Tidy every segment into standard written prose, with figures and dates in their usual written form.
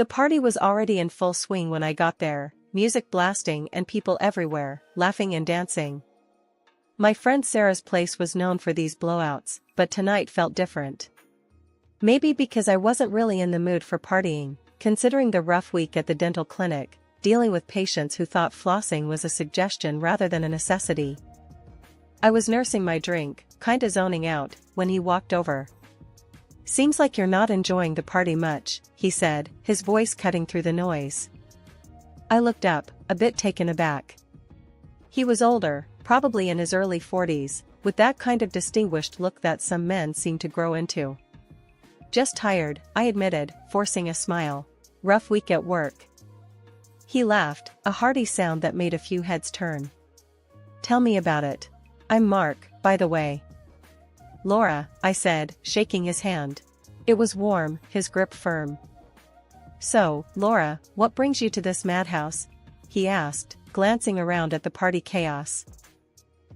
The party was already in full swing when I got there, music blasting and people everywhere, laughing and dancing. My friend Sarah's place was known for these blowouts, but tonight felt different. Maybe because I wasn't really in the mood for partying, considering the rough week at the dental clinic, dealing with patients who thought flossing was a suggestion rather than a necessity. I was nursing my drink, kinda zoning out, when he walked over. "Seems like you're not enjoying the party much," he said, his voice cutting through the noise. I looked up, a bit taken aback. He was older, probably in his early 40s, with that kind of distinguished look that some men seem to grow into. "Just tired," I admitted, forcing a smile. "Rough week at work." He laughed, a hearty sound that made a few heads turn. "Tell me about it. I'm Mark, by the way." "Laura," I said, shaking his hand. It was warm, his grip firm. "So, Laura, what brings you to this madhouse?" he asked, glancing around at the party chaos.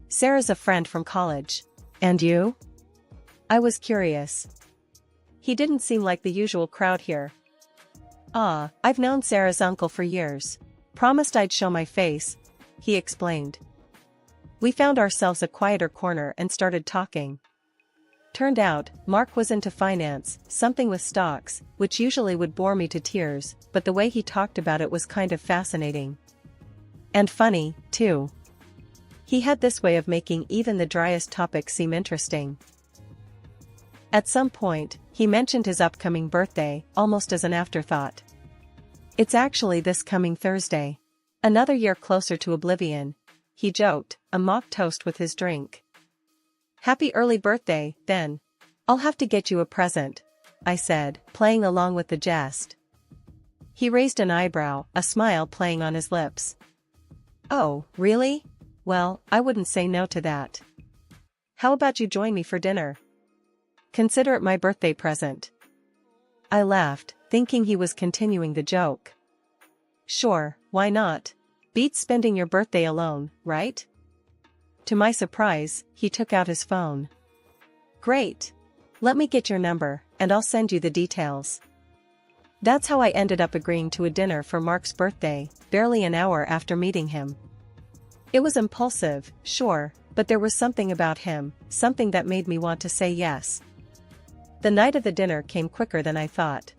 "Sarah's a friend from college. And you?" I was curious. He didn't seem like the usual crowd here. "Ah, I've known Sarah's uncle for years. Promised I'd show my face," he explained. We found ourselves a quieter corner and started talking. Turned out, Mark was into finance, something with stocks, which usually would bore me to tears, but the way he talked about it was kind of fascinating. And funny, too. He had this way of making even the driest topics seem interesting. At some point, he mentioned his upcoming birthday, almost as an afterthought. "It's actually this coming Thursday. Another year closer to oblivion," he joked, a mock toast with his drink. "Happy early birthday, then. I'll have to get you a present," I said, playing along with the jest. He raised an eyebrow, a smile playing on his lips. "Oh, really? Well, I wouldn't say no to that. How about you join me for dinner? Consider it my birthday present." I laughed, thinking he was continuing the joke. "Sure, why not? Beats spending your birthday alone, right?" To my surprise, he took out his phone. "Great. Let me get your number, and I'll send you the details." That's how I ended up agreeing to a dinner for Mark's birthday, barely an hour after meeting him. It was impulsive, sure, but there was something about him, something that made me want to say yes. The night of the dinner came quicker than I thought.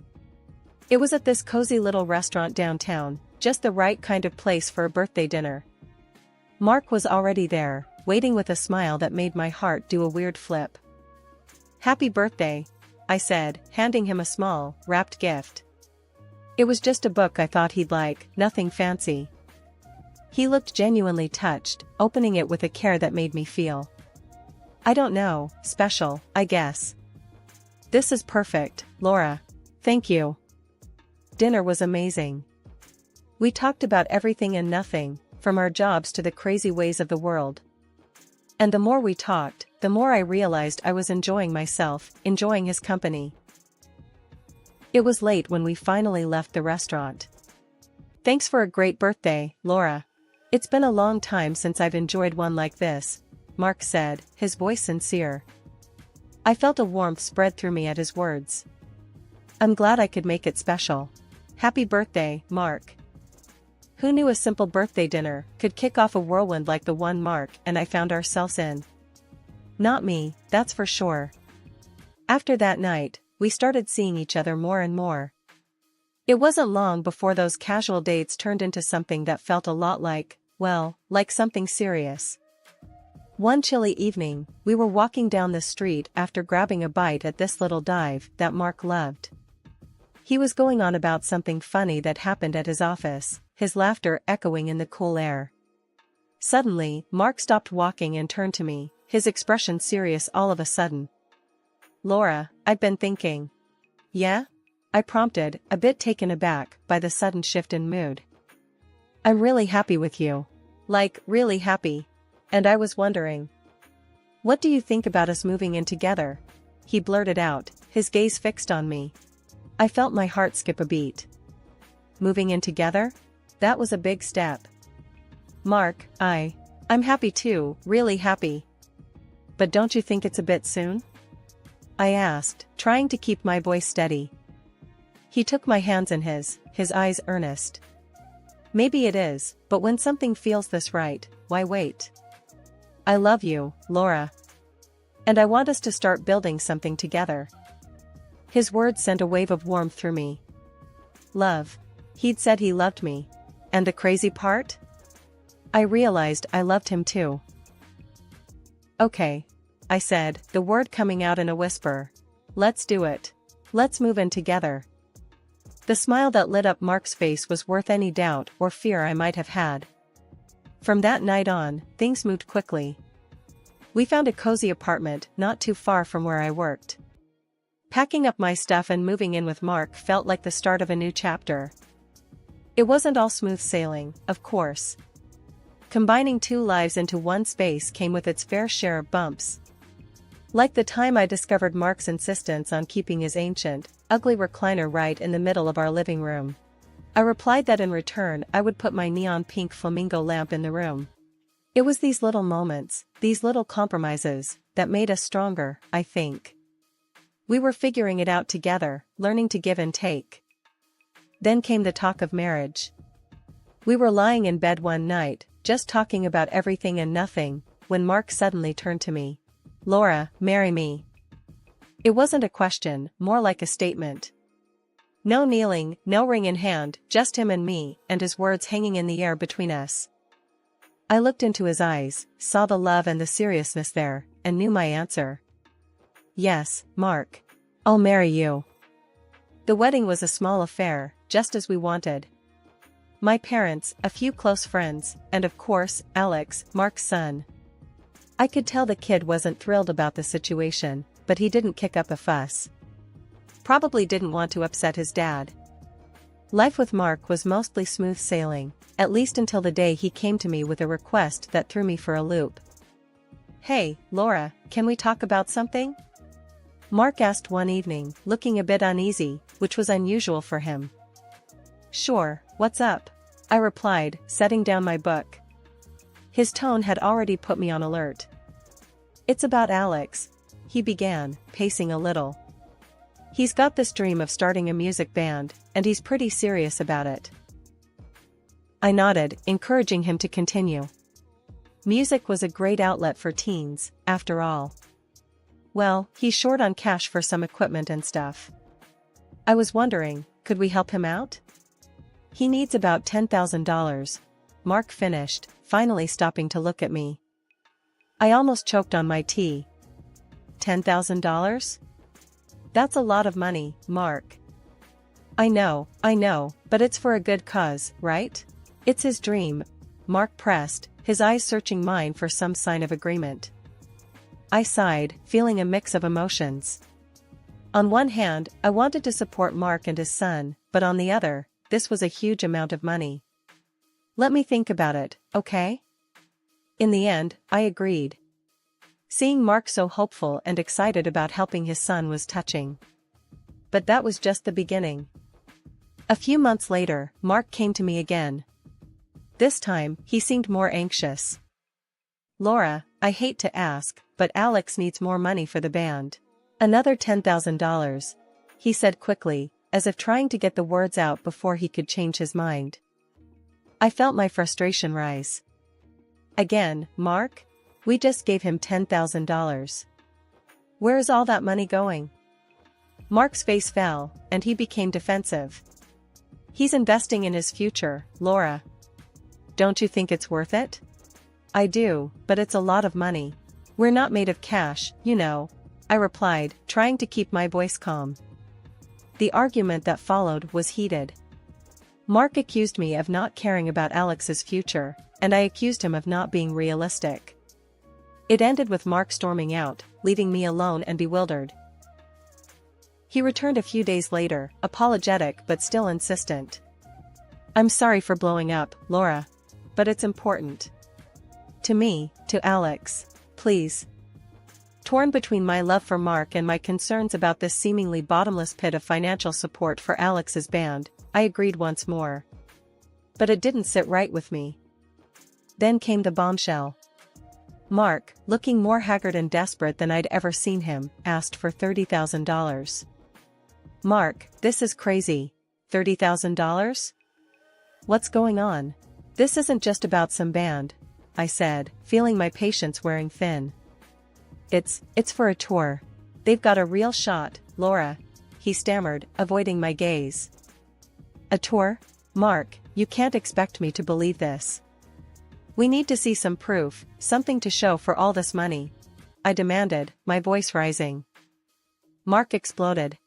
It was at this cozy little restaurant downtown, just the right kind of place for a birthday dinner. Mark was already there, waiting with a smile that made my heart do a weird flip. "Happy birthday," I said, handing him a small, wrapped gift. It was just a book I thought he'd like, nothing fancy. He looked genuinely touched, opening it with a care that made me feel, I don't know, special, I guess. "This is perfect, Laura. Thank you." Dinner was amazing. We talked about everything and nothing, from our jobs to the crazy ways of the world. And the more we talked, the more I realized I was enjoying myself, enjoying his company. It was late when we finally left the restaurant. "Thanks for a great birthday, Laura. It's been a long time since I've enjoyed one like this," Mark said, his voice sincere. I felt a warmth spread through me at his words. I'm glad I could make it special. Happy birthday, Mark. Who knew a simple birthday dinner could kick off a whirlwind like the one Mark and I found ourselves in? Not me, that's for sure. After that night, we started seeing each other more and more. It wasn't long before those casual dates turned into something that felt a lot like, well, like something serious. One chilly evening, we were walking down the street after grabbing a bite at this little dive that Mark loved. He was going on about something funny that happened at his office, his laughter echoing in the cool air. Suddenly, Mark stopped walking and turned to me, his expression serious all of a sudden. "Laura, I've been thinking." "Yeah?" I prompted, a bit taken aback by the sudden shift in mood. "I'm really happy with you. Like, really happy. And I was wondering. What do you think about us moving in together?" He blurted out, his gaze fixed on me. I felt my heart skip a beat. Moving in together? That was a big step. "Mark, I'm happy too, really happy. But don't you think it's a bit soon?" I asked, trying to keep my voice steady. He took my hands in his eyes earnest. Maybe it is, but when something feels this right, why wait? I love you, Laura. And I want us to start building something together. His words sent a wave of warmth through me. Love. He'd said he loved me. And the crazy part? I realized I loved him too. Okay. I said, the word coming out in a whisper. Let's do it. Let's move in together. The smile that lit up Mark's face was worth any doubt or fear I might have had. From that night on, things moved quickly. We found a cozy apartment not too far from where I worked. Packing up my stuff and moving in with Mark felt like the start of a new chapter. It wasn't all smooth sailing, of course. Combining two lives into one space came with its fair share of bumps. Like the time I discovered Mark's insistence on keeping his ancient, ugly recliner right in the middle of our living room. I replied that in return I would put my neon pink flamingo lamp in the room. It was these little moments, these little compromises, that made us stronger, I think. We were figuring it out together, learning to give and take. Then came the talk of marriage. We were lying in bed one night, just talking about everything and nothing, when Mark suddenly turned to me. Laura, marry me. It wasn't a question, more like a statement. No kneeling, no ring in hand, just him and me, and his words hanging in the air between us. I looked into his eyes, saw the love and the seriousness there, and knew my answer. Yes, Mark. I'll marry you. The wedding was a small affair, just as we wanted. My parents, a few close friends, and of course, Alex, Mark's son. I could tell the kid wasn't thrilled about the situation, but he didn't kick up a fuss. Probably didn't want to upset his dad. Life with Mark was mostly smooth sailing, at least until the day he came to me with a request that threw me for a loop. Hey, Laura, can we talk about something? Mark asked one evening, looking a bit uneasy, which was unusual for him. Sure, what's up? I replied, setting down my book. His tone had already put me on alert. It's about Alex, he began, pacing a little. He's got this dream of starting a music band, and he's pretty serious about it. I nodded, encouraging him to continue. Music was a great outlet for teens, after all. Well, he's short on cash for some equipment and stuff. I was wondering, could we help him out? He needs about $10,000. Mark finished, finally stopping to look at me. I almost choked on my tea. $10,000? That's a lot of money, Mark. I know, but it's for a good cause, right? It's his dream. Mark pressed, his eyes searching mine for some sign of agreement. I sighed, feeling a mix of emotions. On one hand, I wanted to support Mark and his son, but on the other, this was a huge amount of money. Let me think about it, okay? In the end, I agreed. Seeing Mark so hopeful and excited about helping his son was touching. But that was just the beginning. A few months later, Mark came to me again. This time, he seemed more anxious. Laura, I hate to ask, but Alex needs more money for the band. Another $10,000, he said quickly, as if trying to get the words out before he could change his mind. I felt my frustration rise. Again, Mark? We just gave him $10,000. Where is all that money going? Mark's face fell, and he became defensive. He's investing in his future, Laura. Don't you think it's worth it? I do, but it's a lot of money. We're not made of cash, you know, I replied, trying to keep my voice calm. The argument that followed was heated. Mark accused me of not caring about Alex's future, and I accused him of not being realistic. It ended with Mark storming out, leaving me alone and bewildered. He returned a few days later, apologetic but still insistent. I'm sorry for blowing up, Laura. But it's important. To me, to Alex, please. Torn between my love for Mark and my concerns about this seemingly bottomless pit of financial support for Alex's band, I agreed once more. But it didn't sit right with me. Then came the bombshell. Mark, looking more haggard and desperate than I'd ever seen him, asked for $30,000. Mark, this is crazy. $30,000? What's going on? This isn't just about some band, I said, feeling my patience wearing thin. It's for a tour. They've got a real shot, Laura, he stammered, avoiding my gaze. A tour? Mark, you can't expect me to believe this. We need to see some proof, something to show for all this money, I demanded, my voice rising. Mark exploded.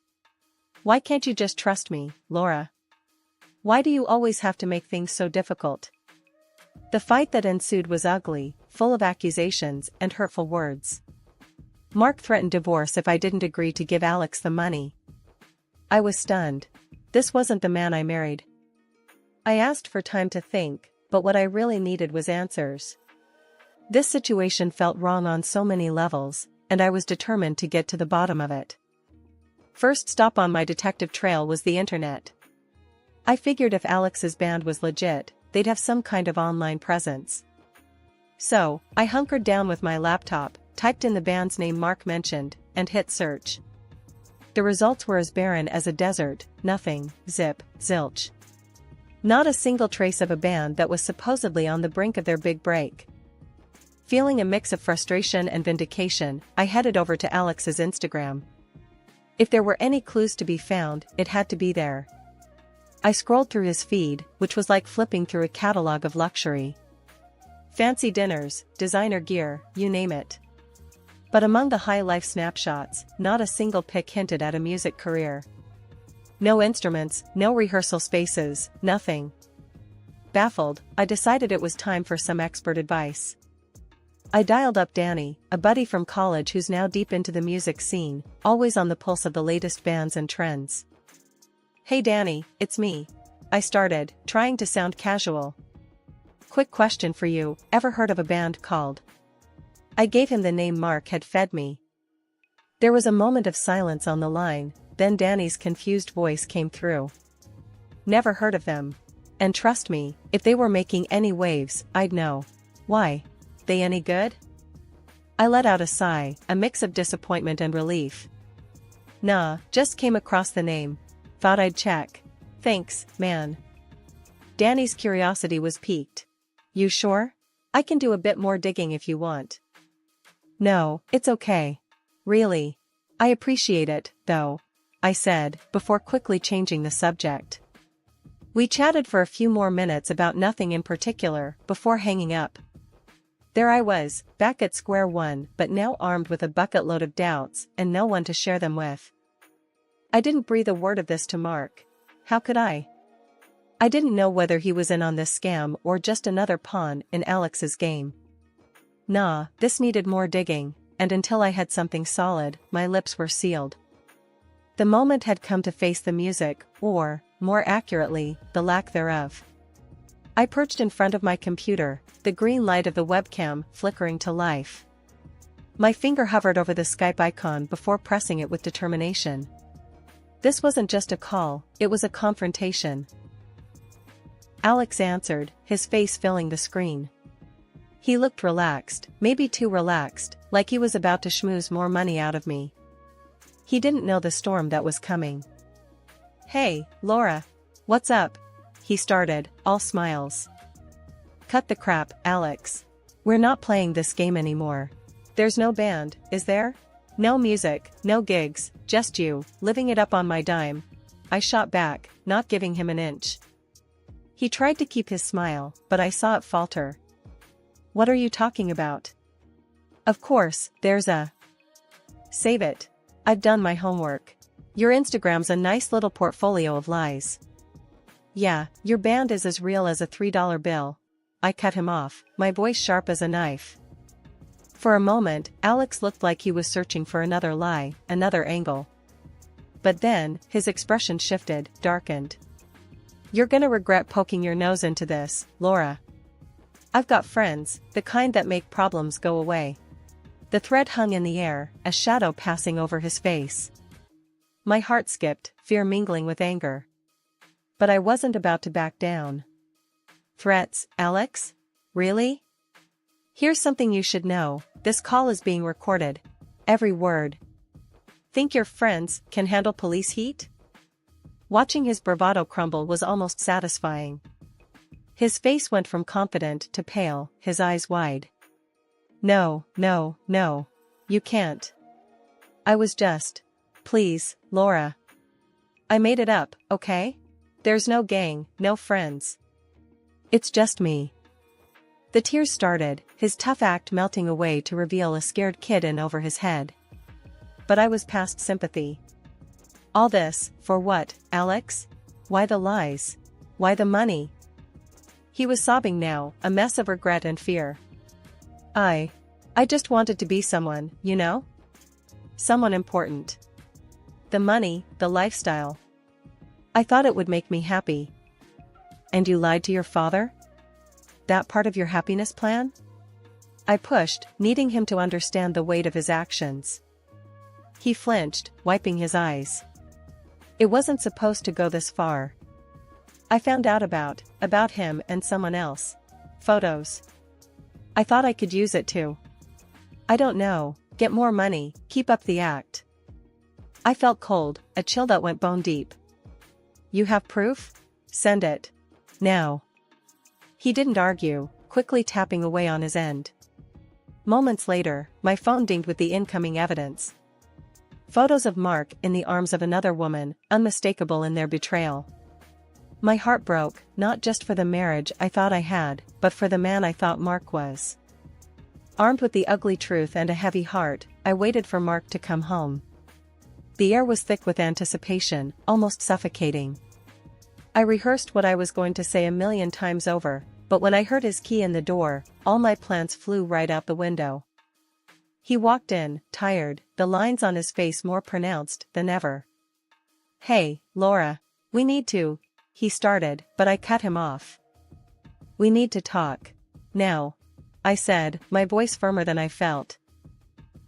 Why can't you just trust me, Laura? Why do you always have to make things so difficult? The fight that ensued was ugly, full of accusations and hurtful words. Mark threatened divorce if I didn't agree to give Alex the money. I was stunned. This wasn't the man I married. I asked for time to think, but what I really needed was answers. This situation felt wrong on so many levels, and I was determined to get to the bottom of it. First stop on my detective trail was the internet. I figured if Alex's band was legit, they'd have some kind of online presence. So, I hunkered down with my laptop, typed in the band's name Mark mentioned, and hit search. The results were as barren as a desert, nothing, zip, zilch. Not a single trace of a band that was supposedly on the brink of their big break. Feeling a mix of frustration and vindication, I headed over to Alex's Instagram. If there were any clues to be found, it had to be there. I scrolled through his feed, which was like flipping through a catalog of luxury. Fancy dinners, designer gear, you name it. But among the high-life snapshots, not a single pic hinted at a music career. No instruments, no rehearsal spaces, nothing. Baffled, I decided it was time for some expert advice. I dialed up Danny, a buddy from college who's now deep into the music scene, always on the pulse of the latest bands and trends. Hey Danny, it's me. I started, trying to sound casual. Quick question for you, ever heard of a band called? I gave him the name Mark had fed me. There was a moment of silence on the line, then Danny's confused voice came through. Never heard of them. And trust me, if they were making any waves, I'd know. Why? They any good? I let out a sigh, a mix of disappointment and relief. Nah, just came across the name. Thought I'd check. Thanks, man. Danny's curiosity was piqued. You sure? I can do a bit more digging if you want. No, it's okay. Really. I appreciate it, though, I said, before quickly changing the subject. We chatted for a few more minutes about nothing in particular, before hanging up. There I was, back at square one, but now armed with a bucket load of doubts, and no one to share them with. I didn't breathe a word of this to Mark. How could I? I didn't know whether he was in on this scam or just another pawn in Alex's game. Nah, this needed more digging, and until I had something solid, my lips were sealed. The moment had come to face the music, or, more accurately, the lack thereof. I perched in front of my computer, the green light of the webcam flickering to life. My finger hovered over the Skype icon before pressing it with determination. This wasn't just a call, it was a confrontation. Alex answered, his face filling the screen. He looked relaxed, maybe too relaxed, like he was about to schmooze more money out of me. He didn't know the storm that was coming. Hey, Laura. What's up? He started, all smiles. Cut the crap, Alex. We're not playing this game anymore. There's no band, is there? No music, no gigs, just you, living it up on my dime. I shot back, not giving him an inch. He tried to keep his smile, but I saw it falter. What are you talking about? Of course, there's a... Save it. I've done my homework. Your Instagram's a nice little portfolio of lies. Yeah, your band is as real as a $3 bill. I cut him off, my voice sharp as a knife. For a moment, Alex looked like he was searching for another lie, another angle. But then, his expression shifted, darkened. You're gonna regret poking your nose into this, Laura. I've got friends, the kind that make problems go away. The thread hung in the air, a shadow passing over his face. My heart skipped, fear mingling with anger. But I wasn't about to back down. Threats, Alex? Really? Here's something you should know, this call is being recorded. Every word. Think your friends can handle police heat? Watching his bravado crumble was almost satisfying. His face went from confident to pale, his eyes wide. No, no, no. You can't. I was just. Please, Laura. I made it up, okay? There's no gang, no friends. It's just me. The tears started, his tough act melting away to reveal a scared kid in over his head. But I was past sympathy. All this, for what, Alex? Why the lies? Why the money? He was sobbing now, a mess of regret and fear. I just wanted to be someone, you know? Someone important. The money, the lifestyle. I thought it would make me happy. And you lied to your father? That part of your happiness plan? I pushed, needing him to understand the weight of his actions. He flinched, wiping his eyes. It wasn't supposed to go this far. I found out about him and someone else. Photos. I thought I could use it to. I don't know, get more money, keep up the act. I felt cold, a chill that went bone deep. You have proof? Send it. Now. He didn't argue, quickly tapping away on his end. Moments later, my phone dinged with the incoming evidence. Photos of Mark in the arms of another woman, unmistakable in their betrayal. My heart broke, not just for the marriage I thought I had, but for the man I thought Mark was. Armed with the ugly truth and a heavy heart, I waited for Mark to come home. The air was thick with anticipation, almost suffocating. I rehearsed what I was going to say 1,000,000 times over, but when I heard his key in the door, all my plans flew right out the window. He walked in, tired, the lines on his face more pronounced than ever. Hey, Laura. We need to, he started, but I cut him off. We need to talk. Now. I said, my voice firmer than I felt.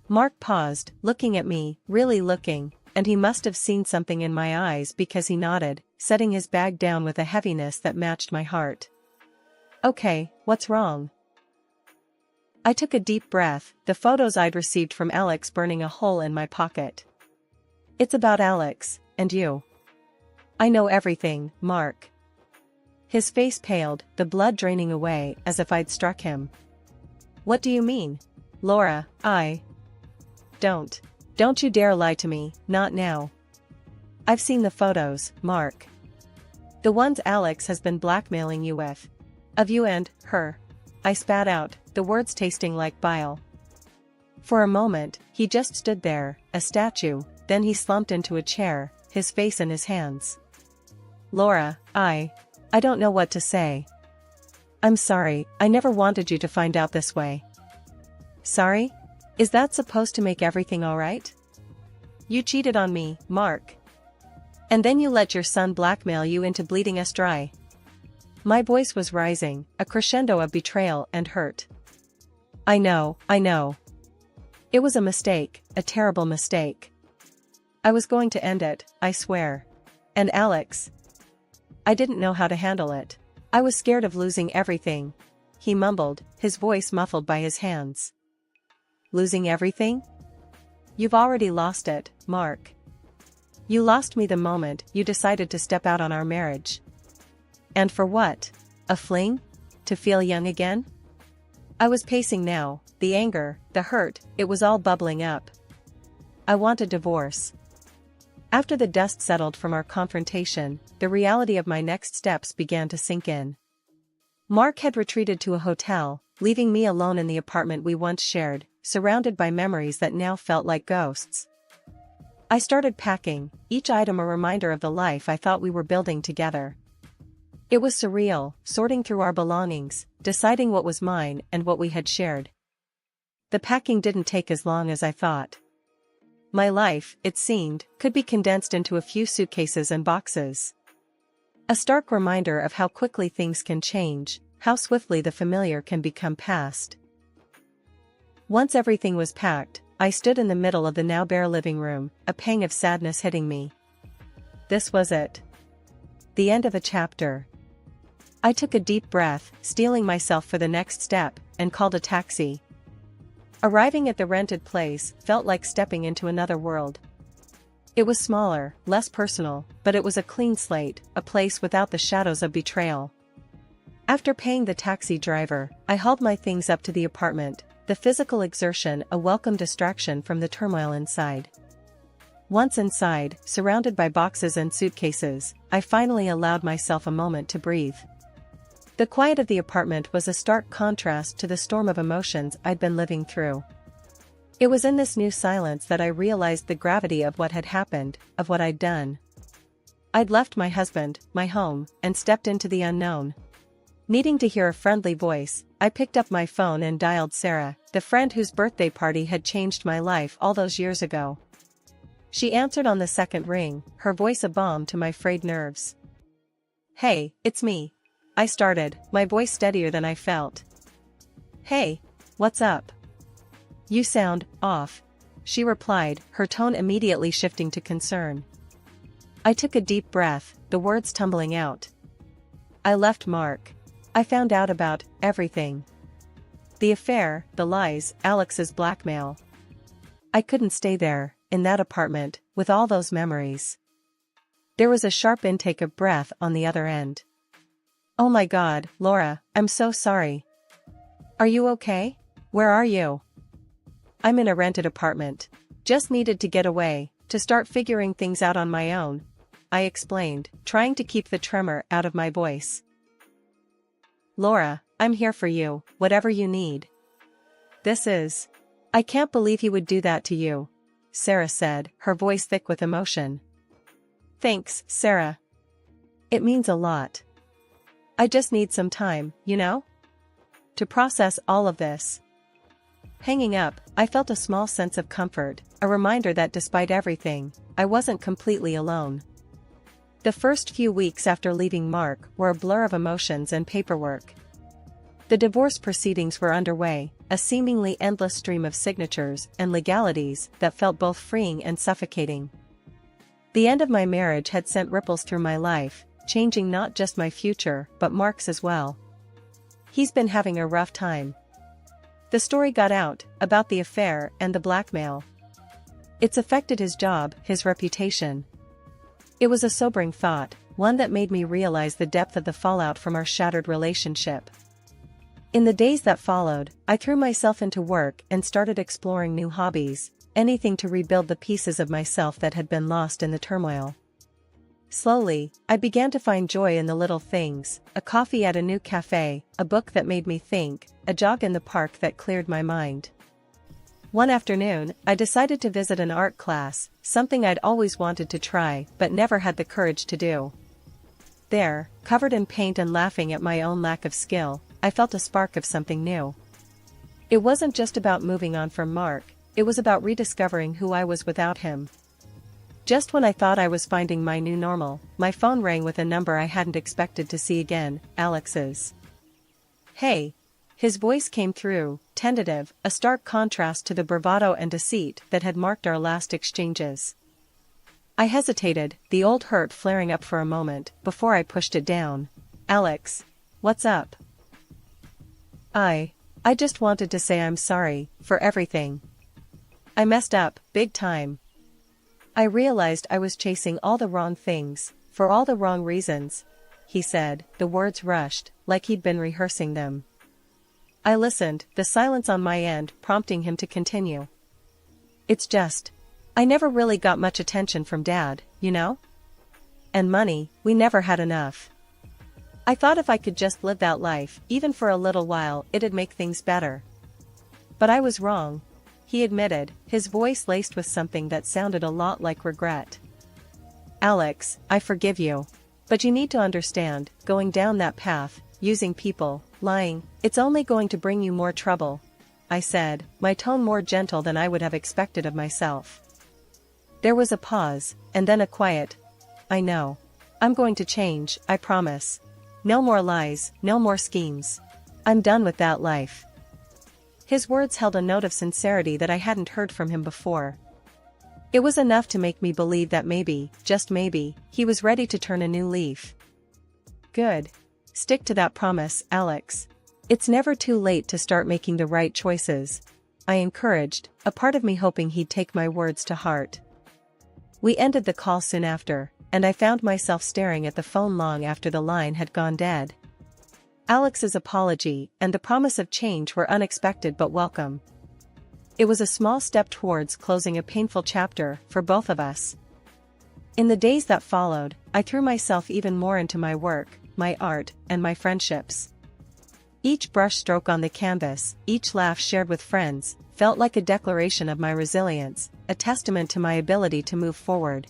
Mark paused, looking at me, really looking, and he must have seen something in my eyes because he nodded, setting his bag down with a heaviness that matched my heart. Okay, what's wrong? I took a deep breath, the photos I'd received from Alex burning a hole in my pocket. It's about Alex, and you. I know everything, Mark. His face paled, the blood draining away as if I'd struck him. What do you mean? Laura, Don't you dare lie to me, not now. I've seen the photos, Mark. The ones Alex has been blackmailing you with. Of you and her. I spat out, the words tasting like bile. For a moment, he just stood there, a statue, then he slumped into a chair, his face in his hands. Laura, I don't know what to say. I'm sorry, I never wanted you to find out this way. Sorry? Is that supposed to make everything alright? You cheated on me, Mark. And then you let your son blackmail you into bleeding us dry. My voice was rising, a crescendo of betrayal and hurt. I know. It was a mistake, a terrible mistake. I was going to end it, I swear. And Alex. I didn't know how to handle it. I was scared of losing everything. He mumbled, his voice muffled by his hands. Losing everything? You've already lost it, Mark. You lost me the moment you decided to step out on our marriage. And for what? A fling? To feel young again? I was pacing now, the anger, the hurt, it was all bubbling up. I want a divorce. After the dust settled from our confrontation, the reality of my next steps began to sink in. Mark had retreated to a hotel, leaving me alone in the apartment we once shared, surrounded by memories that now felt like ghosts. I started packing, each item a reminder of the life I thought we were building together. It was surreal, sorting through our belongings, deciding what was mine and what we had shared. The packing didn't take as long as I thought. My life, it seemed, could be condensed into a few suitcases and boxes. A stark reminder of how quickly things can change, how swiftly the familiar can become past. Once everything was packed, I stood in the middle of the now bare living room, a pang of sadness hitting me. This was it. The end of a chapter. I took a deep breath, steeling myself for the next step, and called a taxi. Arriving at the rented place felt like stepping into another world. It was smaller, less personal, but it was a clean slate, a place without the shadows of betrayal. After paying the taxi driver, I hauled my things up to the apartment, the physical exertion a welcome distraction from the turmoil inside. Once inside, surrounded by boxes and suitcases, I finally allowed myself a moment to breathe. The quiet of the apartment was a stark contrast to the storm of emotions I'd been living through. It was in this new silence that I realized the gravity of what had happened, of what I'd done. I'd left my husband, my home, and stepped into the unknown. Needing to hear a friendly voice, I picked up my phone and dialed Sarah, the friend whose birthday party had changed my life all those years ago. She answered on the second ring, her voice a balm to my frayed nerves. "Hey, it's me," I started, my voice steadier than I felt. "Hey, what's up? You sound off," she replied, her tone immediately shifting to concern. I took a deep breath, the words tumbling out. "I left Mark. I found out about everything. The affair, the lies, Alex's blackmail. I couldn't stay there, in that apartment, with all those memories." There was a sharp intake of breath on the other end. "Oh my God, Laura, I'm so sorry. Are you okay? Where are you?" "I'm in a rented apartment. Just needed to get away, to start figuring things out on my own," I explained, trying to keep the tremor out of my voice. "Laura, I'm here for you, whatever you need." I can't believe he would do that to you," Sarah said, her voice thick with emotion. "Thanks, Sarah. It means a lot. I just need some time, to process all of this." Hanging up, I felt a small sense of comfort, a reminder that despite everything, I wasn't completely alone. The first few weeks after leaving Mark were a blur of emotions and paperwork. The divorce proceedings were underway, a seemingly endless stream of signatures and legalities that felt both freeing and suffocating. The end of my marriage had sent ripples through my life, changing not just my future but Mark's as well. He's been having a rough time. The story got out, about the affair and the blackmail. It's affected his job, his reputation. It was a sobering thought, one that made me realize the depth of the fallout from our shattered relationship. In the days that followed, I threw myself into work and started exploring new hobbies, anything to rebuild the pieces of myself that had been lost in the turmoil. Slowly, I began to find joy in the little things, a coffee at a new cafe, a book that made me think, a jog in the park that cleared my mind. One afternoon, I decided to visit an art class, something I'd always wanted to try but never had the courage to do. There, covered in paint and laughing at my own lack of skill, I felt a spark of something new. It wasn't just about moving on from Mark, it was about rediscovering who I was without him. Just when I thought I was finding my new normal, my phone rang with a number I hadn't expected to see again, Alex's. "Hey." His voice came through, tentative, a stark contrast to the bravado and deceit that had marked our last exchanges. I hesitated, the old hurt flaring up for a moment, before I pushed it down. "Alex, what's up?" I just wanted to say I'm sorry, for everything. I messed up, big time. I realized I was chasing all the wrong things, for all the wrong reasons," he said, the words rushed, like he'd been rehearsing them. I listened, the silence on my end prompting him to continue. "It's just, I never really got much attention from Dad, And money, we never had enough. I thought if I could just live that life, even for a little while, it'd make things better. But I was wrong," he admitted, his voice laced with something that sounded a lot like regret. "Alex, I forgive you. But you need to understand, going down that path, using people, lying, it's only going to bring you more trouble," I said, my tone more gentle than I would have expected of myself. There was a pause, and then a quiet, "I know. I'm going to change, I promise. No more lies, no more schemes. I'm done with that life." His words held a note of sincerity that I hadn't heard from him before. It was enough to make me believe that maybe, just maybe, he was ready to turn a new leaf. "Good. Stick to that promise, Alex. It's never too late to start making the right choices," I encouraged, a part of me hoping he'd take my words to heart. We ended the call soon after, and I found myself staring at the phone long after the line had gone dead. Alex's apology and the promise of change were unexpected but welcome. It was a small step towards closing a painful chapter for both of us. In the days that followed, I threw myself even more into my work, my art, and my friendships. Each brushstroke on the canvas, each laugh shared with friends, felt like a declaration of my resilience, a testament to my ability to move forward,